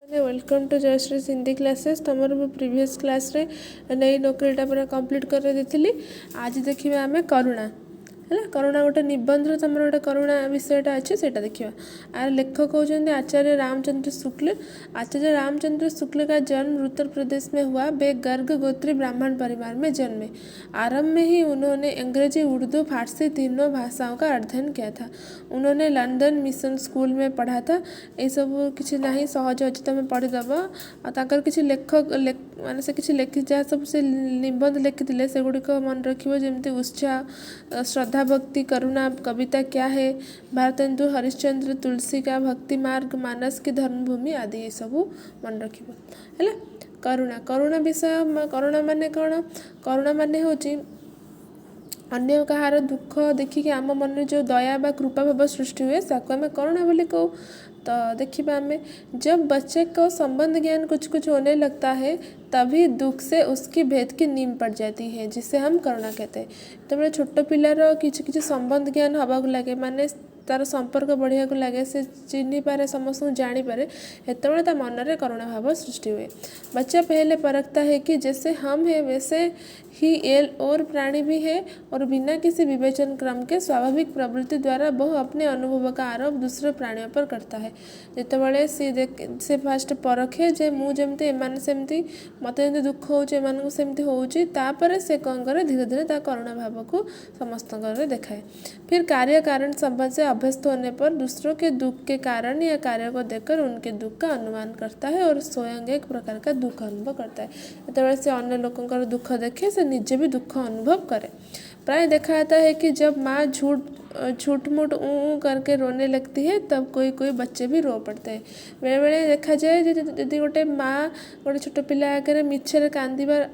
Welcome to Jayashree Hindi classes तुम previous class रे नई नौकरीटा पूरा कंप्लीट कर देती। आज देखिए आम करुणा है करुणा गोटे निबंध तुम गोटे करुणा विषयटा अच्छे से देखा। आर लेखक होते आचार्य रामचंद्र शुक्ल। आचार्य रामचंद्र शुक्ल का जन्म उत्तर प्रदेश में हुआ। वे गर्ग गोत्री ब्राह्मण परिवार में जन्मे। आरंभ में ही उन्होंने अंग्रेजी उर्दू फारसी तीनों भाषाओं का अध्ययन किया था। उन्होंने लंदन मिशन स्कूल में पढ़ा था। ये सब किसी ना सहज अच्छे तुम पढ़ीदेव आर किसी लेखक मान से किसी लिखी जहाँ सब से निबंध लिखी से गुड़िक मन रखिए जमी उत्साह श्रद्धा भक्ति करुणा कविता क्या है भारतेंदु हरिश्चंद्र तुलसी का भक्ति मार्ग मानस की धर्मभूमि आदि ये सब मन रखिए। करुणा करुणा विषय करुणा माने कौन करुणा माने हूँ अन्य कहार दुख देखिए आम मन में जो दया बा कृपा भाव सृष्टि हुए साको आम करुणा बोली कहूँ। तो देखिए हमें जब बच्चे को संबंध ज्ञान कुछ कुछ होने लगता है तभी दुख से उसकी भेद की नींव पड़ जाती है जिसे हम करुणा कहते हैं। तो छोट पिलार किसी संबंध ज्ञान हवा लगे माने तार संपर्क बढ़िया को लगे से चिन्ह पारे समस्त जानीपे हेतु ता मन में करुणा भाव सृष्टि हुए। बच्चा पहले परखता है कि जैसे हम हैं वैसे ही एल और प्राणी भी है और बिना किसी विवेचन क्रम के स्वाभाविक प्रवृत्ति द्वारा वह अपने अनुभव का आरोप दूसरे प्राणियों पर करता है। जितेबाला से फास्ट परखे जे मुझे एम सेमती मत जमी दुख होमती होपर से कौन करे धीरे धीरे करुणा भाव को समस्त देखाए। फिर कार्य कारण संबंध से अभ्यस्त होने पर दूसरों के दुख के कारण या कार्य को देखकर उनके दुख का अनुमान करता है और स्वयं एक प्रकार का दुख अनुभव करता है। जितेबाला से अन्य लोगों का दुख देखे से निजे भी दुख अनुभव करे। प्राय देखा जाता है कि जब माँ झूठ मूठ करके रोने लगती है तब कोई कोई बच्चे भी रो पड़ते हैं। बेले बेले देखा जाए यदि गोटे माँ गोटे छोट पिला आगे मिछरे कांदार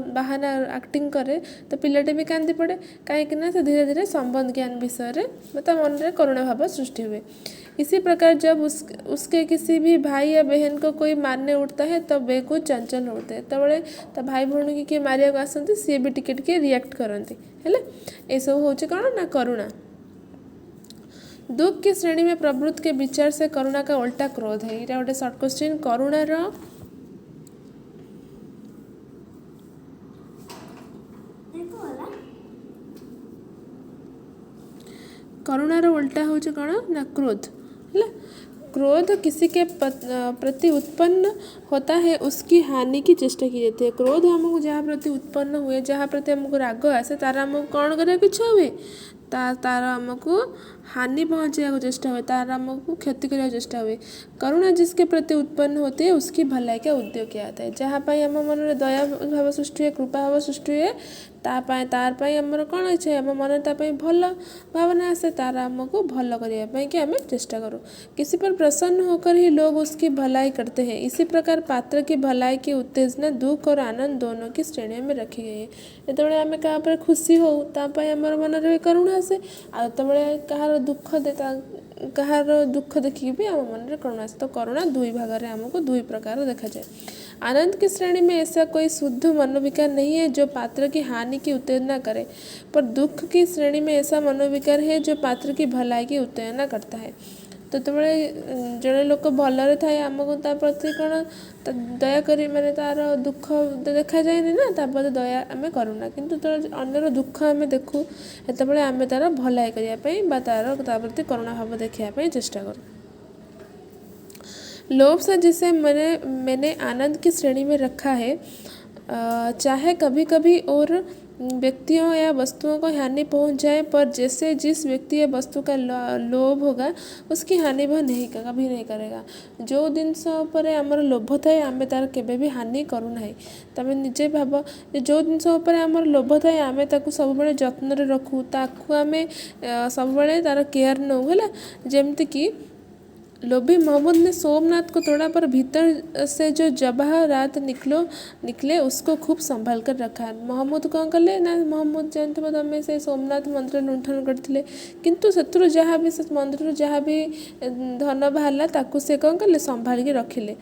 बाहाना एक्टिंग करे तो पिलाटे भी कांदी पड़े कहीं से धीरे धीरे संबंध ज्ञान विषय में मन में करुणा भाव सृष्टि हुए। इसी प्रकार जब उसके किसी भी भाई या बहन को कोई मारने उठता है तब वे कुछ चंचल होते हैं तबले तो भाई भौणी की किए मारिया को आसती सी भी टिके टिके रिएक्ट करती है। ये सब हूँ कौन ना करुणा। दुख की श्रेणी में प्रवृत्त के विचार से करुणा का उल्टा क्रोध है। ये गोटे सर्ट क्वेश्चन करुणार उल्टा हूँ कौन ना क्रोध है। क्रोध किसी के प्रति उत्पन्न होता है उसकी हानि की चेष्टा की जाती है। क्रोध हमको जहाँ प्रति उत्पन्न हुए जहाँ प्रति हमको राग आसे तार आमको कौन करने की इच्छा हुए तार आमको हानि पहुँचाने को चेष्टा हुए तार आमको क्षति करने चेष्टा हुए। करुणा जिसके प्रति उत्पन्न होती है उसकी भलाई का उद्योग किया जाता है। जहाँ पाई आम मन में दया भाव सृष्टि हुए कृपा भाव सृष्टि हुए तार आमर कौन इच्छा आम मन तापाई भल भावना आसे तार आमको भल करने कि आम चेष्टा करूँ। किसी पर प्रसन्न होकर ही लोग उसकी भलाई करते हैं। इसी प्रकार पात्र की भलाई की उत्तेजना दुख और आनंद दोनों की श्रेणियों में रखी गई है। जो आम क्या खुशी हो तापाई आमर मन में करुणा आसे आते कहार दुख कहार दुख देखिए भी आम मन में करुणा आसे। तो करुणा दुई भाग में आमको दुई प्रकार देखा जाए। आनंद की श्रेणी में ऐसा कोई शुद्ध मनोविकार नहीं है जो पात्र की हानि की उत्तेजना करे पर दुख की श्रेणी में ऐसा मनोविकार है जो पात्र की भलाई की उत्तेजना करता है। तो जड़े लोक भलरे थाए आमको ता प्रति कौन दया करी माने तार दुख देखा जाए ना तापर दया आम करूना किंतु तो अन्यर दुख आम देखू हेतबले आम तार भलाई करने तार प्रति करुणा भाव देखा चेष्टा करूँ। लोभ से जिसे मैंने आनंद की श्रेणी में रखा है चाहे कभी कभी और व्यक्तियों या वस्तुओं को हानि पहुंच जाए पर जैसे जिस व्यक्ति या वस्तु का लोभ होगा उसकी हानि वह कभी नहीं करेगा। जो जिनस पर आमर लोभ थाए आम तार केबे भी हानि करूना। तमें निजे भाव जो जिनस आमर लोभ थाए आम सब बड़े जत्न रखू ताकू आम सब बड़े तार केयर नौ है। जमती कि लोभी मोहम्मद ने सोमनाथ को तोड़ा पर भीतर से जो जवाहरात निकले उसको खूब संभाल कर रखा। मोहम्मद कौन कले ना मोहम्मद जानते तुम से सोमनाथ मंदिर लुंठन करते किंतु से जहाँ भी मंदिर जहाँ भी धन बाहर ताकू से कौन कले संभाल के रखिले।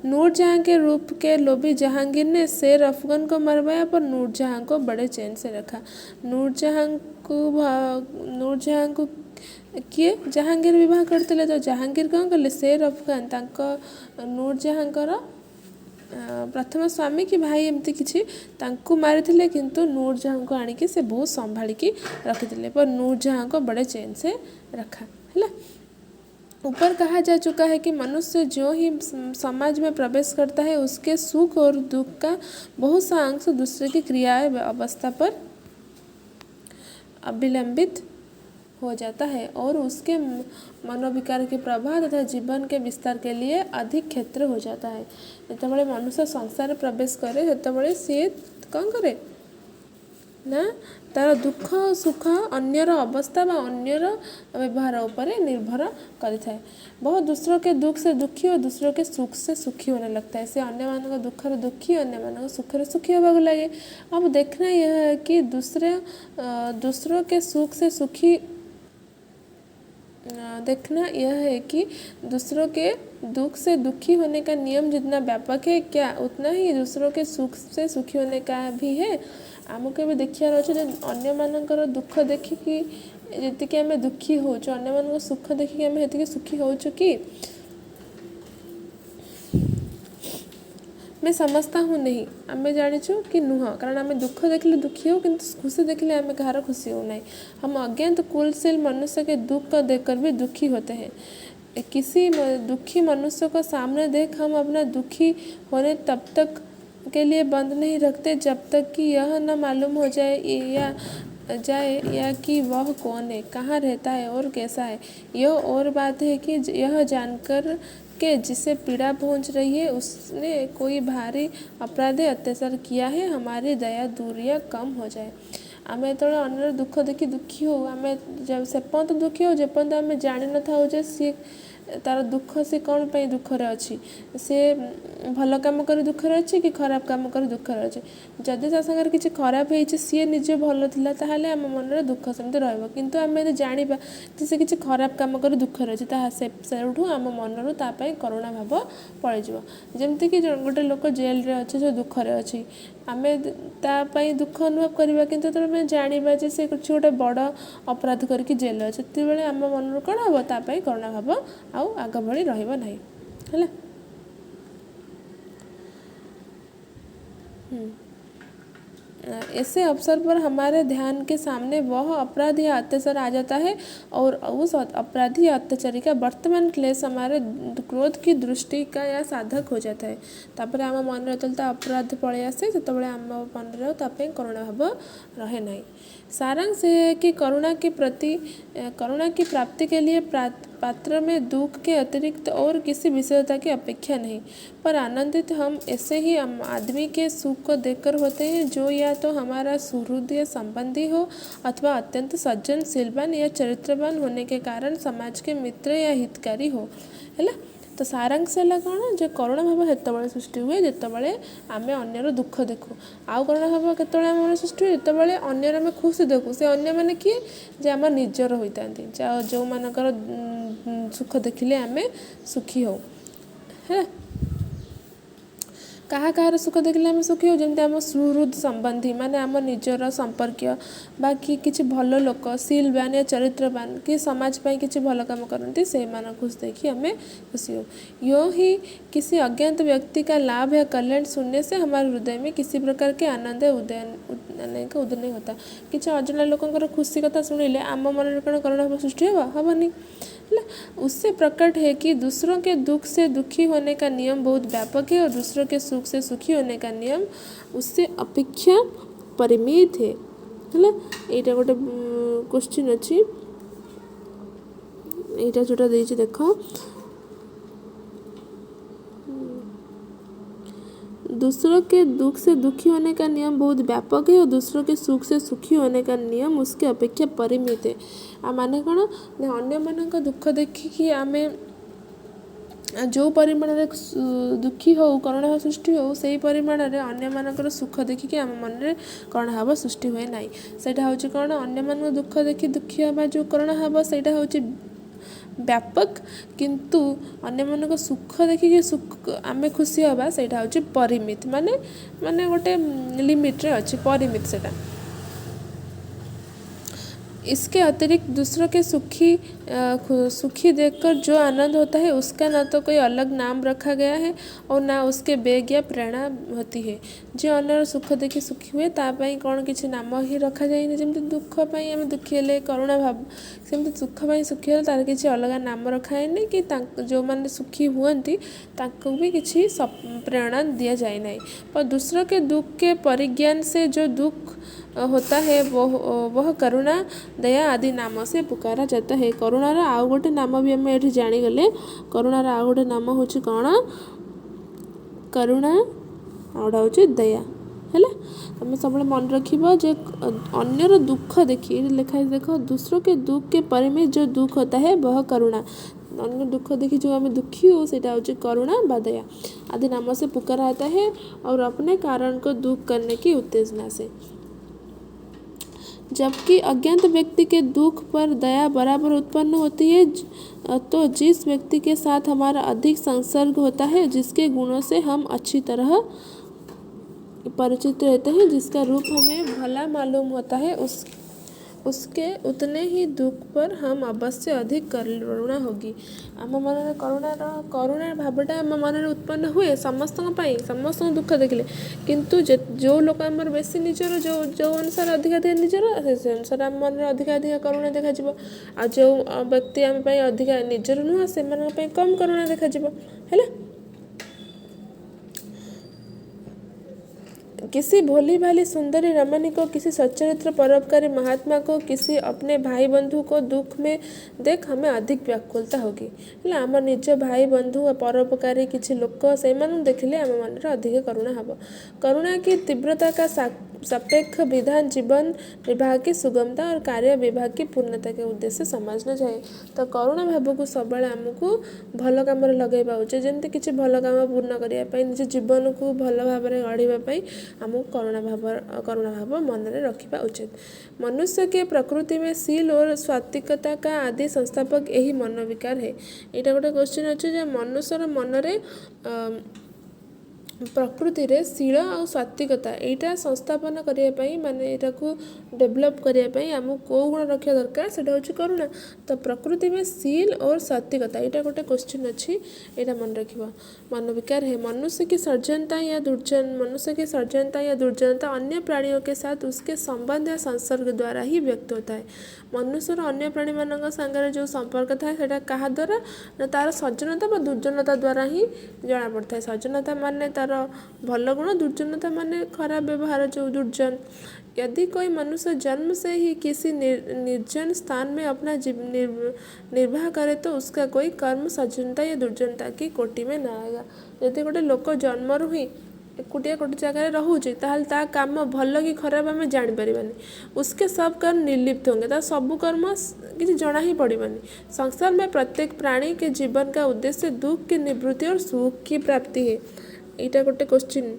नूरजहाँ के रूप के लोभी जहांगीर ने शेर अफगान को मरवाया पर नूरजहाँ को बड़े चैन से रखा। नूरजहाँ को किए जहांगीर विवाह करते तो जहांगीर कौन कले शेर अफगान तांको नूरजहाँଙ୍କର प्रथम स्वामी कि भाई एमती किसी तांको मारी किंतु नूरजहाँ को आनिकी से बहुत संभालिकी रखिते पर नूरजहाँ को बड़े चैन से रखा है। ऊपर कहा जा चुका है कि मनुष्य जो ही समाज में प्रवेश करता है उसके सुख और दुख का बहुत सा अंश दूसरे की क्रिया अवस्था पर अविलंबित हो जाता है और उसके मनोविकार के प्रभाव तथा जीवन के विस्तार के लिए अधिक क्षेत्र हो जाता है। जितेबाला मनुष्य संसार प्रवेश करे जितेबाला सी कौन करे ना तार दुख सुख अन्यर अवस्था व अन्यर व्यवहार उपर निर्भर करें। बहुत दूसरों के दुख से दुखी और दूसरों के सुख से सुखी होने लगता है। से अन्य मान दुखर दुखी अन्य मान सुखर सुखी होगा लगे। अब देखना यह है कि दूसरों के सुख से सुखी देखना यह है कि दूसरों के दुख से दुखी होने का नियम जितना व्यापक है क्या उतना ही दूसरों के सुख से सुखी होने का भी है। आमको भी देखियार अच्छे अन्य मानकर दुख देखिकी जी आम दुखी होचु अन्य मान सुख देखिकी आम हेतिकी सुखी होचु कि मैं समझता हूँ नहीं आम जाचु कि नुह कारण आम दुख देखले दुखी हो किंतु खुशी देखले आम कहार खुशी हो नहीं। हम अज्ञात कुलशील मनुष्य के दुख को देखकर भी दुखी होते हैं। किसी दुखी मनुष्य को सामने देख हम अपना दुखी होने तब तक के लिए बंद नहीं रखते जब तक कि यह न मालूम हो जाए या कि वह कौन है, कहाँ रहता है और कैसा है। यह और बात है कि यह जानकर के जिसे पीड़ा पहुंच रही है उसने कोई भारी अपराध अत्याचार किया है हमारी दया दूर या कम हो जाए। आम जो अन्य दुख देखी दुखी हो आम जब से पर्यंत दुखी हो जेपर्यंत आम जान न था सी तार दुख से कौन पे दुखरे अच्छी से भल कम कर दुखरे अच्छी कि खराब कम कर दुखरे अच्छे। जदि ता संगे किसी खराब होती सी निजे भल था ताहले आम मन में दुख सेमती रहिबो किंतु आम यदि जानिबा कि से किसी खराब कम कर दुखरे अच्छी सेठू आम मन तापाई करुणा भाव पलैଯିବ। जमती कि गोटे लोक जेल रे अच्छे जो दुखरे अच्छी आम तापाई दुख अनुभव करवा किंतु तो जानिबा जे से कुछ गोटे बड़ अपराध करके जेल अच्छे से आम मन कौन हम तापाई करुणा भाव आउ आग भली रहिबो नहीं है। ऐसे अवसर पर हमारे ध्यान के सामने वह अपराध या अत्याचार आ जाता है और उस अपराधी या अत्याचारी का वर्तमान क्लेश हमारे क्रोध की दृष्टि का या साधक हो जाता है। तापर आम मन चलता अपराध पलि आसे से आम मन करुणा भाव रहे नहीं। सारांश है कि करुणा की प्राप्ति के लिए पात्र में दुख के अतिरिक्त और किसी विशेषता की अपेक्षा नहीं पर आनंदित हम ऐसे ही आदमी के सुख को देखकर होते हैं जो या तो हमारा सुहृद या संबंधी हो अथवा अत्यंत सज्जन शीलवान या चरित्रवान होने के कारण समाज के मित्र या हितकारी हो है। तो सारांश है कौन जो करुणा भाव हेतु सृष्टि हुए जितेबाला आम अन्यर दुख देखू आउ करुणा भाव केतବେଳେ आम सृष्टि हुए जितेबाला अन्यर आम खुशी देखू से अन्य मैंने किए जे आम निजर होता जो मानकर सुख देखिले आम सुखी हो है। कहा सुख देखिले आम सुखी हो जमी आम सुहृद संबंधी माने आम निजर संपर्कीय बाकी किसी भल लोक शीलवान या चरित्रवान कि समाज पाई किसी भल काम करती से खुश देखी आम खुशी हो। यो ही किसी अज्ञात व्यक्ति का लाभ या कल्याण सुनने से हमारे हृदय में किसी प्रकार के आनंद उदय नहीं होता। किसी अजना लोकंर खुशी कथा शुणिले आम मन कौन करुणा सृष्टि हेबनी उससे प्रकट है कि दूसरों के दुख से दुखी होने का नियम बहुत व्यापक है और दूसरों के सुख से सुखी होने का नियम उससे अपेक्षा परिमित है। यहाँ गोटे क्वेश्चन अच्छी यहाँ जोटा देख दूसरों के दुख से दुखी होने का नियम बहुत व्यापक है और दूसरों के सुख से सुखी होने का नियम उसके अपेक्षा परिमित है। आ माने कौन अन्य मान दुख देखिकी आम जो परिमाण दुखी हो करुणा भाव सृष्टि हो से परिमाण अन्य मानकर सुख देखिकी आम मन में करुणा भाव सृष्टि हुए ना। सेटा हूँ कौन अन्य मान दुख देखी दुखी हवा जो करुणा भाव सेटा हूँ व्यापक किंतु अन्य मान सुख देखिए सुख आम खुशी हवा से हूँ परिमित माने माने गोटे लिमिट रे अच्छी परिमित सेटा इसके अतिरिक्त दूसरों के सुखी देखकर जो आनंद होता है उसका न तो कोई अलग नाम रखा गया है और ना उसके बेग या प्रेरणा होती है। जे अन्यर सुख देखि सुखी हुए ता पाई कौन किसी नाम ही रखा जाए जमी दुख पाई आम दुखी हेले करुणा भाव सेमती सुख पाई सुखी हेले तार किसी अलग नाम रखाएनि कि जो मैंने सुखी हुअन्ति ताको भी किसी प्रेरणा दिया जाए नहीं। पर दूसरों के दुख के परिज्ञान से जो दुख होता है वह करुणा दया आदि नाम से पुकारा जाता है। करुणार आउ गोटे नाम भी आम ये जाणीगले। करुणार आउ गोटे नाम हूँ कौन करुणा आउटा हूँ दया है। तुम सब मन रख अन्यर दुख देखिए लिखा है देख दूसरों के दुख के परे में जो दुख होता है वह करुणा अन्य दुख देखी जो हमें दुखी हो सेटा हूँ करुणा व दया आदि नाम से पुकारा जाता है और अपने कारण को दूर करने की उत्तेजना से। जबकि अज्ञात व्यक्ति के दुख पर दया बराबर उत्पन्न होती है तो जिस व्यक्ति के साथ हमारा अधिक संसर्ग होता है जिसके गुणों से हम अच्छी तरह परिचित रहते हैं जिसका रूप हमें भला मालूम होता है उसके उतने ही दुख पर हम अवश्य अधिक करुणा होगी। आम मन करुणा भावटा आम मन उत्पन्न हुए समस्त दुख देखले किंतु जो लोक आमर बेसी निजर जो अनुसार अधिका निजर से अनुसार आम मन अधिका करुणा देखा आ जो व्यक्ति आम अधिका निजर नुह से कम करुणा देखा है। किसी भोली भाली सुंदरी रमणी को किसी सच्चरित्र परोपकारी महात्मा को किसी अपने भाई बंधु को दुख में देख हमें अधिक व्याकुलता होगी है। आम निज भाई बंधु परोपकारी किसी लोक से देखिले आम मन अधिक करुणा हम। करुणा की तीव्रता का सापेक्ष विधान जीवन निर्वाह की सुगमता और कार्य विभाग की पूर्णता के उद्देश्य समझना चाहिए। तो करुणा भाव को सब आमको भल कम लगेगा उचित जमी किसी भल कम पूर्ण करने निज जीवन को भल भाव गढ़ाई आमको करुणा भाव मन में रखा उचित। मनुष्य के प्रकृति में शील और सात्विकता का आदि संस्थापक यही मनोविकार है। यहाँ गोटे क्वेश्चन अच्छे मनुष्यर मनरे प्रकृति रे शील और सात्विकता यहाँ संस्थापन करने माने यहाँ को डेभलप करने आमको कौ गुण रखा दरकार से हूँ करुणा। तो प्रकृति में शील और सात्विकता यहाँ गोटे क्वेश्चन अच्छी यहाँ मन रखा। मनोविकार है मनुष्य की सर्जनता या दुर्जनता अन्य प्राणियों के साथ उसके संबंध या संसर्ग द्वारा ही व्यक्त होता है। मनुष्यर अन्य प्राणी मान सागर जो संपर्क थाए से क्या द्वारा ना तार सज्जनता व दुर्जनता द्वारा ही जना पड़ता है। सज्जनता माने तार भल गुण दुर्जनता माने खराब व्यवहार जो दुर्जन। यदि कोई मनुष्य जन्म से ही किसी निर्जन स्थान में अपना निर्वाह करे तो उसका कोई कर्म सज्जनता या दुर्जनता की कोटि में न आएगा। यदि गोटे लोक जन्मरू ही एकुटिया गोटे जगह रोचे ता काम भल कि खराब आम जापर उसके सब कर्म निर्लिप्त होंगे ता सब कर्म किसी जना ही पड़ानी। संसार में प्रत्येक प्राणी के जीवन का उद्देश्य दुख की निवृत्ति और सुख की प्राप्ति है। यहाँ गोटे क्वेश्चन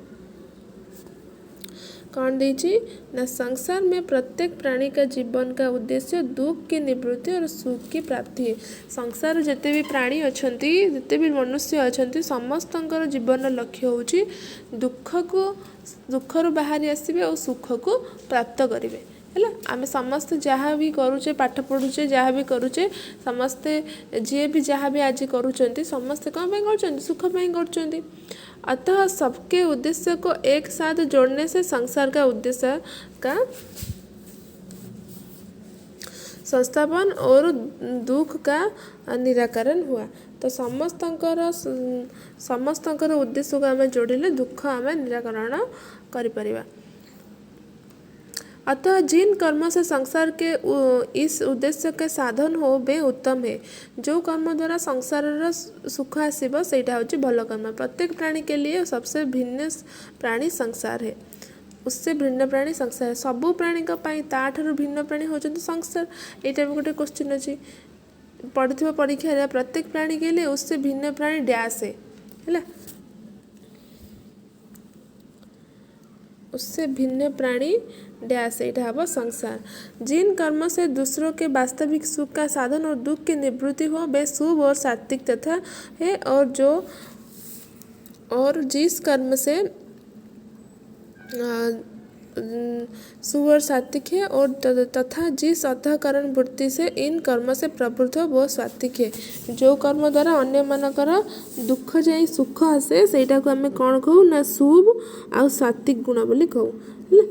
कौन देची ना संसार में प्रत्येक प्राणी का जीवन का उद्देश्य दुख की निवृत्ति और सुख की प्राप्ति है। संसार जिते भी प्राणी अच्छा जिते भी मनुष्य अच्छा समस्तंकर जीवन लक्ष्य होची दुख रू बाहरी आसबे और सुख को प्राप्त करेंगे है। आम समस्ते जहाँ भी करुचे पाठ पढ़ुचे जहाँ भी करुचे समस्ते जी भी जहाँ भी आज करुँच समस्ते कौन कर सुख कर। अतः सबके उद्देश्य को एक साथ जोड़ने से संसार का उद्देश्य का संस्थापन और दुख का निराकरण हुआ। तो समस्तंकर उद्देश्य को आम जोड़िले दुख आम निराकरण करिपरिबा। अतः जिन कर्म से संसार के इस उद्देश्य के साधन हो वे उत्तम है। जो कर्म द्वारा संसार सुख आसब सेटा हूँ भल कर्म। प्रत्येक प्राणी के लिए सबसे भिन्न प्राणी संसार है उससे भिन्न प्राणी संसार है। सबू प्राणी ताठू भिन्न प्राणी होचंती संसार। यहाँ भी गोटे क्वेश्चन अच्छी पढ़ुवा परीक्षा प्रत्येक प्राणी के लिए उससे भिन्न प्राणी डैश है उससे भिन्न प्राणी डैश यहाँ हम संसार। जिन कर्म से दूसरों के वास्तविक सुख का साधन और दुख की निवृत्ति हो वे शुभ और सात्विक तथा है और जिस कर्म से सु और सात्विक है और तथा जिस अर्थकारण वृत्ति से इन कर्म से प्रवृत्त हो वो सात्विक है। जो कर्म द्वारा अन्य मानकर दुख जाई सुख आसे सेटा को आमे कौन कहू ना शुभ आ सात्विक गुण बोली कहू है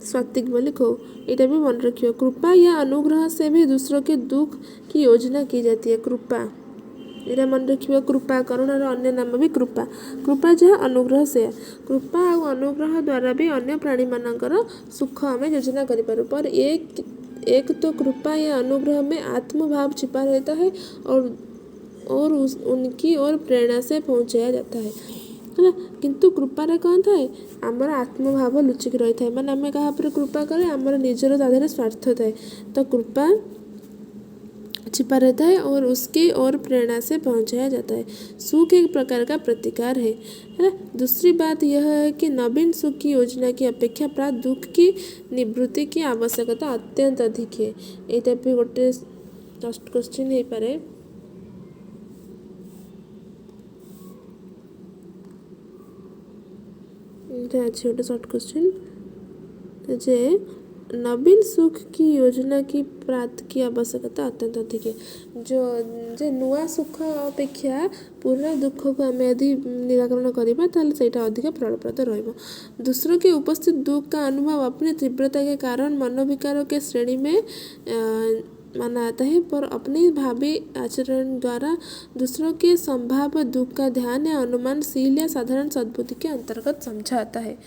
सात्विक बोली कहू। यहाँ भी मन रखियो। कृपा या अनुग्रह से भी दूसरों के दुख की योजना की जाती है। कृपा यहाँ मन रखियो। कृपा करुणार अन्य नाम भी कृपा। कृपा जहाँ अनुग्रह से कृपा और अनुग्रह द्वारा भी अन्य प्राणी मानकर सुख आम योजना करूँ। पर एक तो कृपा या अनुग्रह में आत्मभाव छिपा रहता है और उनकी ओर प्रेरणा से पहुँचाया जाता है ना। किंतु कृपार कौन थाए आमर आत्मभाव लुचिक रही था माने आम क्या कृपा करें आमर निजर तादेह स्वार्थ थाए तो कृपा छिपा रहता है और उसकी ओर प्रेरणा से पहुंचाया जाता है। सुख एक प्रकार का प्रतिकार है ना। दूसरी बात यह है कि नवीन सुख की योजना की अपेक्षा प्राप्त दुख की निवृत्ति की आवश्यकता अत्यंत अधिक है। यहाँ भी गोटे लास्ट क्वेश्चन हो पारे। अच्छे गोटे शॉर्ट क्वेश्चन जे नवीन सुख की योजना की प्राप्ति की आवश्यकता अत्यंत अधिक है। जो नुआ सुख अपेक्षा पुराना दुख को आम यदि निराकरण करवा से अधिक फलप्रद रहिबो। दूसरों के उपस्थित दुख का अनुभव अपनी तीव्रता के कारण मनोविकारों के श्रेणी में माना आता है पर अपने भावी आचरण द्वारा दूसरों के संभाव्य दुख का ध्यान या अनुमान शील या साधारण सद्बुद्धि के अंतर्गत समझा आता है।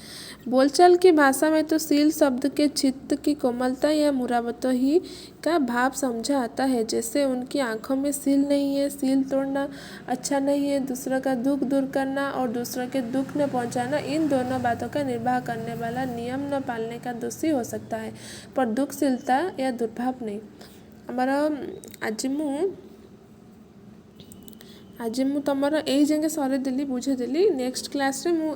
बोलचाल की भाषा में तो शील शब्द के चित्त की कोमलता या मुरावत ही का भाव समझा आता है। जैसे उनकी आंखों में शील नहीं है, शील तोड़ना अच्छा नहीं है, दूसरों का दुख दूर करना और दूसरों के दुख न पहुंचाना, इन दोनों बातों का निर्वाह करने वाला नियम न पालने का दोषी हो सकता है पर दुखशीलता या दुर्भाव नहीं। आमर आज मु तुमर यही जगह सरेदेली बुझेदेली। नेक्स्ट क्लास रे मु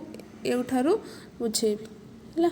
एठारू बुझेबी है।